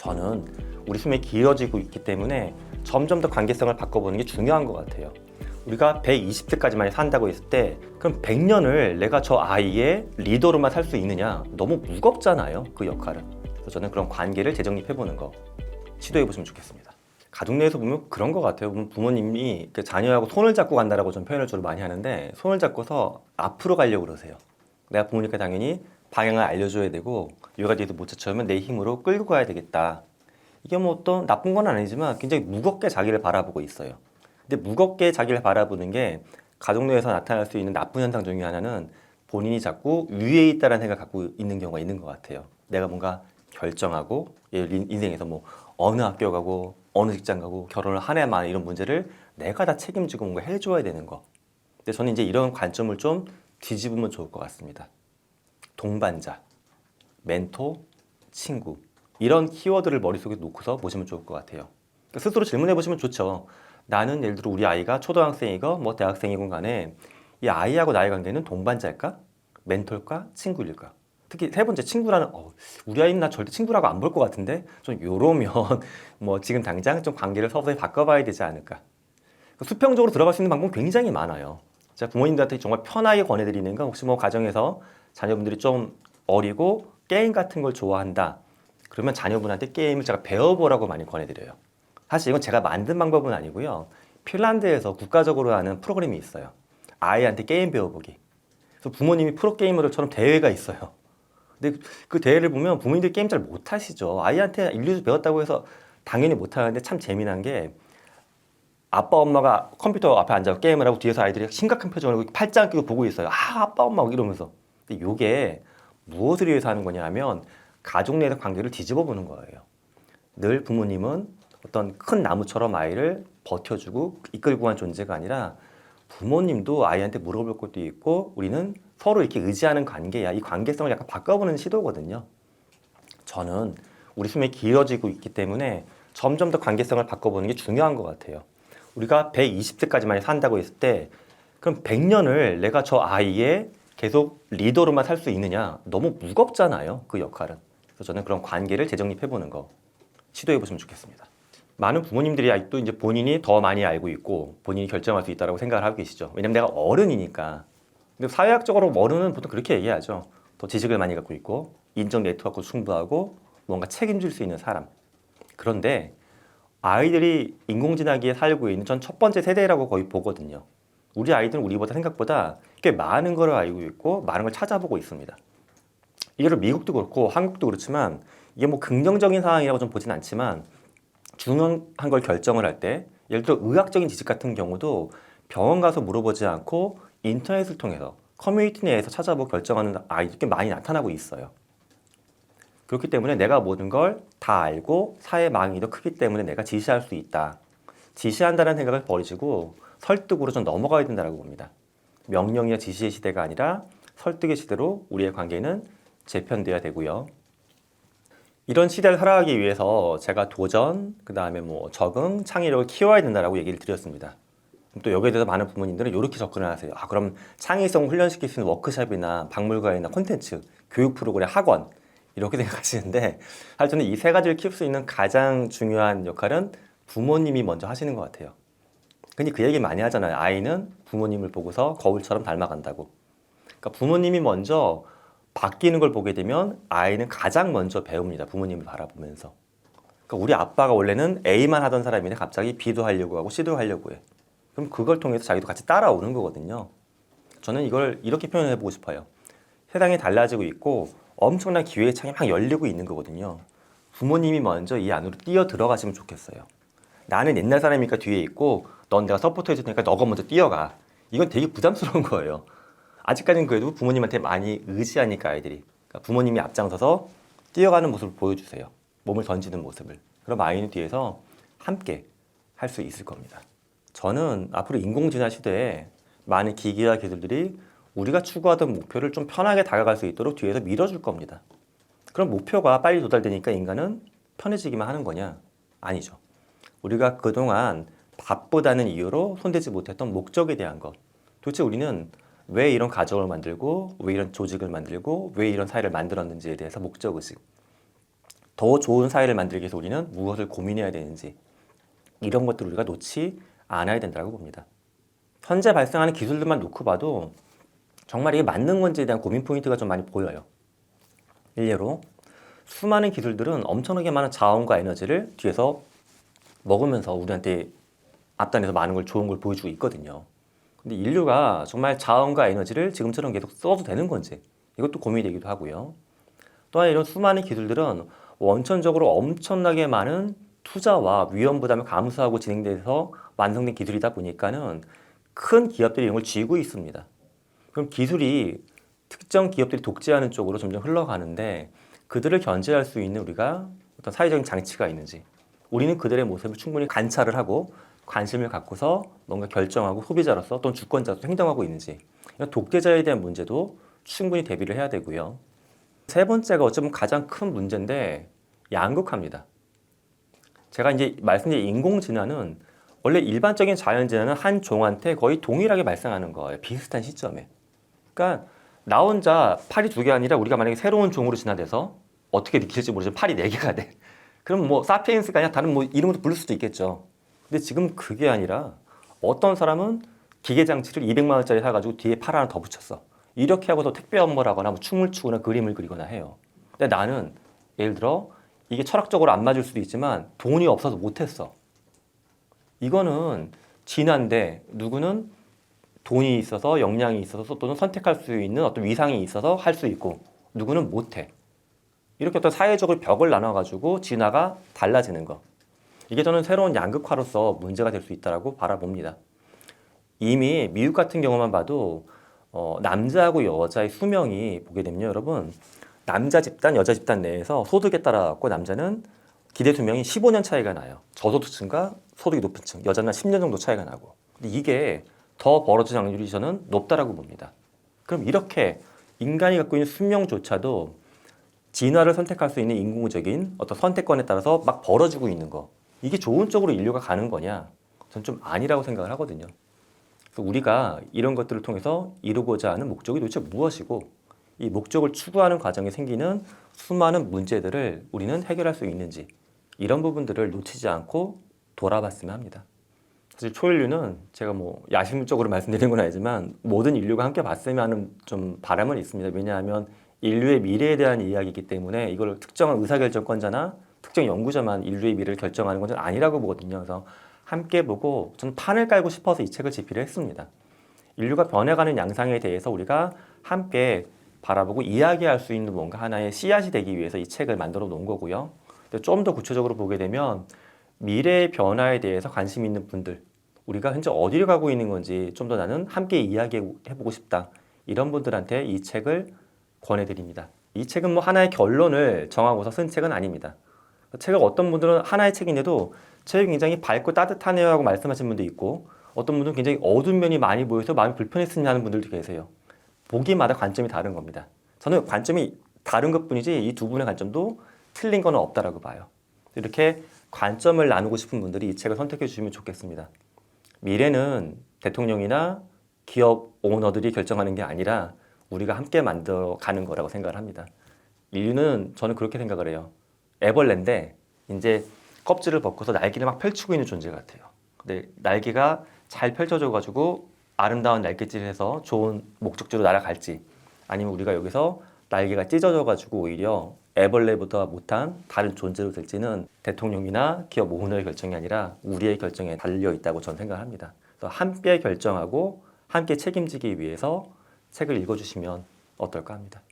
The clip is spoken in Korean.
저는 우리 수명이 길어지고 있기 때문에 점점 더 관계성을 바꿔보는 게 중요한 것 같아요. 우리가 120세까지만 산다고 했을 때 그럼 100년을 내가 저 아이의 리더로만 살 수 있느냐? 너무 무겁잖아요, 그 역할은. 그래서 저는 그런 관계를 재정립해보는 거 시도해보시면 좋겠습니다. 가족 내에서 보면 그런 것 같아요. 보면 부모님이 자녀하고 손을 잡고 간다라고 좀 표현을 주로 많이 하는데, 손을 잡고서 앞으로 가려고 그러세요. 내가 부모니까 당연히 방향을 알려줘야 되고, 여기가 뒤에서 못 쫓아오면 내 힘으로 끌고 가야 되겠다. 이게 뭐 어떤 나쁜 건 아니지만 굉장히 무겁게 자기를 바라보고 있어요. 근데 무겁게 자기를 바라보는 게 가족 내에서 나타날 수 있는 나쁜 현상 중에 하나는 본인이 자꾸 위에 있다는 생각을 갖고 있는 경우가 있는 것 같아요. 내가 뭔가 결정하고 인생에서 뭐 어느 학교 가고 어느 직장 가고 결혼을 한 해 만에 이런 문제를 내가 다 책임지고 뭔가 해줘야 되는 거. 근데 저는 이제 이런 관점을 좀 뒤집으면 좋을 것 같습니다. 동반자, 멘토, 친구 이런 키워드를 머릿속에 놓고서 보시면 좋을 것 같아요. 그러니까 스스로 질문해 보시면 좋죠. 나는 예를 들어 우리 아이가 초등학생이건 뭐 대학생이건 간에 이 아이하고 나의 관계는 동반자일까? 멘토일까? 친구일까? 특히 세 번째 친구라는 우리 아이는 나 절대 친구라고 안 볼 것 같은데 좀 요러면 뭐 지금 당장 좀 관계를 서서히 바꿔봐야 되지 않을까. 수평적으로 들어갈 수 있는 방법은 굉장히 많아요. 제가 부모님들한테 정말 편하게 권해드리는 건 혹시 뭐 가정에서 자녀분들이 좀 어리고 게임 같은 걸 좋아한다. 그러면 자녀분한테 게임을 제가 배워보라고 많이 권해드려요. 사실 이건 제가 만든 방법은 아니고요. 핀란드에서 국가적으로 하는 프로그램이 있어요. 아이한테 게임 배워보기. 그래서 부모님이 프로게이머들처럼 대회가 있어요. 근데 그 대회를 보면 부모님들이 게임 잘 못하시죠. 아이한테 인류수 배웠다고 해서 당연히 못하는데 참 재미난 게 아빠 엄마가 컴퓨터 앞에 앉아서 게임을 하고 뒤에서 아이들이 심각한 표정으로 팔짱 끼고 보고 있어요. 아빠 엄마 이러면서. 근데 이게 무엇을 위해서 하는 거냐 하면 가족 내의 관계를 뒤집어 보는 거예요. 늘 부모님은 어떤 큰 나무처럼 아이를 버텨주고 이끌고 간 존재가 아니라 부모님도 아이한테 물어볼 것도 있고 우리는 서로 이렇게 의지하는 관계야. 이 관계성을 약간 바꿔보는 시도거든요. 저는 우리 수명이 길어지고 있기 때문에 점점 더 관계성을 바꿔보는 게 중요한 것 같아요. 우리가 120세까지만 산다고 했을 때 그럼 100년을 내가 저 아이의 계속 리더로만 살 수 있느냐? 너무 무겁잖아요, 그 역할은. 그래서 저는 그런 관계를 재정립해보는 거 시도해보시면 좋겠습니다. 많은 부모님들이 아직도 이제 본인이 더 많이 알고 있고 본인이 결정할 수 있다고 생각을 하고 계시죠. 왜냐면 내가 어른이니까. 근데 사회학적으로 어른은 보통 그렇게 얘기하죠. 더 지식을 많이 갖고 있고 인적 네트워크도 충분하고 뭔가 책임질 수 있는 사람. 그런데 아이들이 인공지능기에 살고 있는 전 첫 번째 세대라고 거의 보거든요. 우리 아이들은 우리보다 생각보다 꽤 많은 걸 알고 있고 많은 걸 찾아보고 있습니다. 이게 미국도 그렇고 한국도 그렇지만 이게 뭐 긍정적인 상황이라고 좀 보진 않지만 중요한 걸 결정을 할 때 예를 들어 의학적인 지식 같은 경우도 병원 가서 물어보지 않고 인터넷을 통해서 커뮤니티 내에서 찾아보고 결정하는 아이들이 꽤 많이 나타나고 있어요. 그렇기 때문에 내가 모든 걸 다 알고 사회 망이 더 크기 때문에 내가 지시할 수 있다. 지시한다는 생각을 버리시고 설득으로 좀 넘어가야 된다고 봅니다. 명령이나 지시의 시대가 아니라 설득의 시대로 우리의 관계는 재편돼야 되고요. 이런 시대를 살아가기 위해서 제가 도전, 그 다음에 뭐 적응, 창의력을 키워야 된다고 얘기를 드렸습니다. 또 여기에 대해서 많은 부모님들은 이렇게 접근을 하세요. 그럼 창의성 훈련시킬 수 있는 워크숍이나 박물관이나 콘텐츠, 교육 프로그램, 학원 이렇게 생각하시는데 사실 저는 이 세 가지를 키울 수 있는 가장 중요한 역할은 부모님이 먼저 하시는 것 같아요. 근데 그 얘기 많이 하잖아요. 아이는 부모님을 보고서 거울처럼 닮아간다고. 그러니까 부모님이 먼저 바뀌는 걸 보게 되면 아이는 가장 먼저 배웁니다. 부모님을 바라보면서. 그러니까 우리 아빠가 원래는 A만 하던 사람인데 갑자기 B도 하려고 하고 C도 하려고 해. 그럼 그걸 통해서 자기도 같이 따라오는 거거든요. 저는 이걸 이렇게 표현해 보고 싶어요. 세상이 달라지고 있고 엄청난 기회의 창이 막 열리고 있는 거거든요. 부모님이 먼저 이 안으로 뛰어 들어가시면 좋겠어요. 나는 옛날 사람이니까 뒤에 있고 넌 내가 서포트 해줄 테니까 너가 먼저 뛰어가. 이건 되게 부담스러운 거예요. 아직까지는 그래도 부모님한테 많이 의지하니까 아이들이. 그러니까 부모님이 앞장서서 뛰어가는 모습을 보여주세요. 몸을 던지는 모습을. 그럼 아이는 뒤에서 함께 할 수 있을 겁니다. 저는 앞으로 인공지능 시대에 많은 기기와 기술들이 우리가 추구하던 목표를 좀 편하게 다가갈 수 있도록 뒤에서 밀어줄 겁니다. 그럼 목표가 빨리 도달되니까 인간은 편해지기만 하는 거냐? 아니죠. 우리가 그동안 바쁘다는 이유로 손대지 못했던 목적에 대한 것. 도대체 우리는 왜 이런 가정을 만들고 왜 이런 조직을 만들고 왜 이런 사회를 만들었는지에 대해서 목적의식. 더 좋은 사회를 만들기 위해서 우리는 무엇을 고민해야 되는지 이런 것들을 우리가 놓지 않아야 된다고 봅니다. 현재 발생하는 기술들만 놓고 봐도 정말 이게 맞는 건지에 대한 고민 포인트가 좀 많이 보여요. 일례로 수많은 기술들은 엄청나게 많은 자원과 에너지를 뒤에서 먹으면서 우리한테 앞단에서 많은 걸 좋은 걸 보여주고 있거든요. 근데 인류가 정말 자원과 에너지를 지금처럼 계속 써도 되는 건지 이것도 고민이 되기도 하고요. 또한 이런 수많은 기술들은 원천적으로 엄청나게 많은 투자와 위험 부담을 감수하고 진행돼서 완성된 기술이다 보니까는 큰 기업들이 이런 걸 쥐고 있습니다. 그럼 기술이 특정 기업들이 독재하는 쪽으로 점점 흘러가는데 그들을 견제할 수 있는 우리가 어떤 사회적인 장치가 있는지 우리는 그들의 모습을 충분히 관찰을 하고 관심을 갖고서 뭔가 결정하고 소비자로서 또는 주권자로서 행동하고 있는지 이런 독재자에 대한 문제도 충분히 대비를 해야 되고요. 세 번째가 어쩌면 가장 큰 문제인데 양극화입니다. 제가 이제 말씀드린 인공지능은 원래 일반적인 자연재해는 한 종한테 거의 동일하게 발생하는 거예요. 비슷한 시점에. 그러니까 나 혼자 팔이 2개 아니라 우리가 만약에 새로운 종으로 진화돼서 어떻게 느낄지 모르지만 팔이 4개가 돼. 그럼 뭐 사피엔스가 아니라 다른 뭐 이름으로 부를 수도 있겠죠. 근데 지금 그게 아니라 어떤 사람은 기계 장치를 200만 원짜리 사가지고 뒤에 팔 하나 더 붙였어. 이렇게 하고서 택배 업무를 하거나 뭐 춤을 추거나 그림을 그리거나 해요. 근데 나는 예를 들어 이게 철학적으로 안 맞을 수도 있지만 돈이 없어서 못했어. 이거는 진화인데 누구는 돈이 있어서 역량이 있어서 또는 선택할 수 있는 어떤 위상이 있어서 할 수 있고 누구는 못해. 이렇게 어떤 사회적으로 벽을 나눠가지고 진화가 달라지는 거. 이게 저는 새로운 양극화로서 문제가 될 수 있다고 바라봅니다. 이미 미국 같은 경우만 봐도 남자하고 여자의 수명이 보게 되면 여러분 남자 집단, 여자 집단 내에서 소득에 따라 갖고 남자는 기대 수명이 15년 차이가 나요. 저소득층과 소득이 높은 층, 여자는 10년 정도 차이가 나고. 근데 이게 더 벌어질 확률이 저는 높다라고 봅니다. 그럼 이렇게 인간이 갖고 있는 수명조차도 진화를 선택할 수 있는 인공적인 어떤 선택권에 따라서 막 벌어지고 있는 거. 이게 좋은 쪽으로 인류가 가는 거냐? 저는 좀 아니라고 생각을 하거든요. 그래서 우리가 이런 것들을 통해서 이루고자 하는 목적이 도대체 무엇이고 이 목적을 추구하는 과정에 생기는 수많은 문제들을 우리는 해결할 수 있는지 이런 부분들을 놓치지 않고 돌아봤으면 합니다. 사실 초인류는 제가 뭐 야심적으로 말씀드리는 건 아니지만 모든 인류가 함께 봤으면 하는 좀 바람은 있습니다. 왜냐하면 인류의 미래에 대한 이야기이기 때문에 이걸 특정한 의사결정권자나 특정 연구자만 인류의 미래를 결정하는 건 아니라고 보거든요. 그래서 함께 보고 저는 판을 깔고 싶어서 이 책을 집필을 했습니다. 인류가 변해가는 양상에 대해서 우리가 함께 바라보고 이야기할 수 있는 뭔가 하나의 씨앗이 되기 위해서 이 책을 만들어 놓은 거고요. 좀 더 구체적으로 보게 되면 미래의 변화에 대해서 관심 있는 분들, 우리가 현재 어디로 가고 있는 건지 좀 더 나는 함께 이야기해보고 싶다. 이런 분들한테 이 책을 권해드립니다. 이 책은 뭐 하나의 결론을 정하고서 쓴 책은 아닙니다. 책을 어떤 분들은 하나의 책인데도 책이 굉장히 밝고 따뜻하네요 하고 말씀하신 분도 있고 어떤 분들은 굉장히 어두운 면이 많이 보여서 마음이 불편했으면 하는 분들도 계세요. 보기마다 관점이 다른 겁니다. 저는 관점이 다른 것뿐이지 이 두 분의 관점도 틀린 건 없다라고 봐요. 이렇게 관점을 나누고 싶은 분들이 이 책을 선택해 주시면 좋겠습니다. 미래는 대통령이나 기업 오너들이 결정하는 게 아니라 우리가 함께 만들어가는 거라고 생각을 합니다. 인류는 저는 그렇게 생각을 해요. 애벌레인데 이제 껍질을 벗고서 날개를 막 펼치고 있는 존재 같아요. 근데 날개가 잘 펼쳐져가지고 아름다운 날갯짓을 해서 좋은 목적지로 날아갈지 아니면 우리가 여기서 날개가 찢어져가지고 오히려 애벌레보다 못한 다른 존재로 될지는 대통령이나 기업 오너의 결정이 아니라 우리의 결정에 달려 있다고 저는 생각합니다. 그래서 함께 결정하고 함께 책임지기 위해서 책을 읽어주시면 어떨까 합니다.